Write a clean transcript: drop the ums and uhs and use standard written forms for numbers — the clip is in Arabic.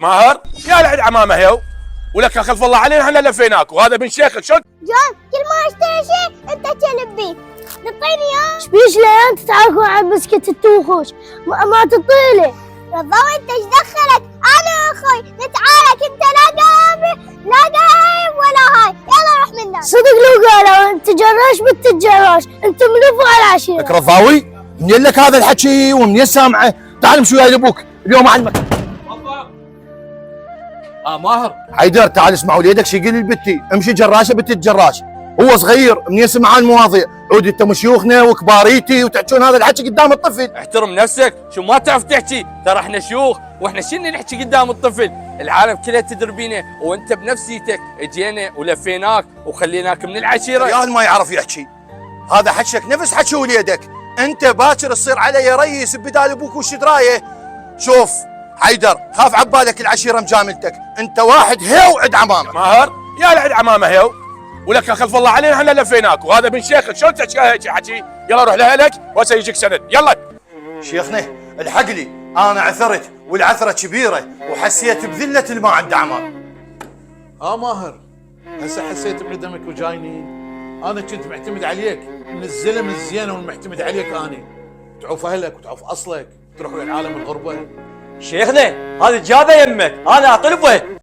ماهر يا لعد عمامه هيو، ولك خلف الله علينا احنا لفيناك، وهذا بن شيخك شلون؟ جون كل ما اشتري شيء انت تلب بيه، تعطيني اياه؟ شبيش لي انت تعاكم على مسكة التوخوش ما تطيلي. رضاوي انت ايش دخلك؟ انا اخوي نتعارك، انت لا قايم لا قايم ولا هاي، يلا روح منا. صدق لو قالوا انت جراش بنت الجراش، انت ملفوا على العشيرة. لك رضاوي منين لك هذا الحكي ومنين سامعه؟ تعال امشي وياي لابوك اليوم اعلمك. ماهر حيدر تعال اسمع وليدك شو يقول لبنتي، امشي جراشه بنت الجراش، هو صغير منين يسمع هالمواضيع، عود انت شيوخنا وكباريتي وتحكون هذا الحكي قدام الطفل. احترم نفسك، شو ما تعرف تحكي، ترى احنا شيوخ واحنا شنو نحكي قدام الطفل، العالم كلها تدري بينا وانت بنفسيتك اجينا ولفيناك وخليناك من العشيره. ريال ما يعرف يحكي، هذا حكيك نفس حكي وليدك، انت باكر تصير علي ريس بدال ابوك وش درايه. شوف حيدر خاف عبالك العشيره مجاملتك، انت واحد هيو عد عمامه. ماهر يا لعد عمامه هيو، ولك خلف الله علينا احنا لفيناك، وهذا بن شيخك شلون تحكي هيك حكي؟ يلا روح لاهلك وسيجيك سند، يلا. شيخنا الحق لي، انا عثرت والعثره كبيره وحسيت بذله اللي ما عنده عمام. ماهر هسه حسيت بعدمك وجايني، انا كنت معتمد عليك من الزلم الزين والمعتمد عليك اني، تعوف اهلك وتعوف اصلك تروح ويا العالم الغربه. شيخنا هذه جابه يمك، انا اطلبه.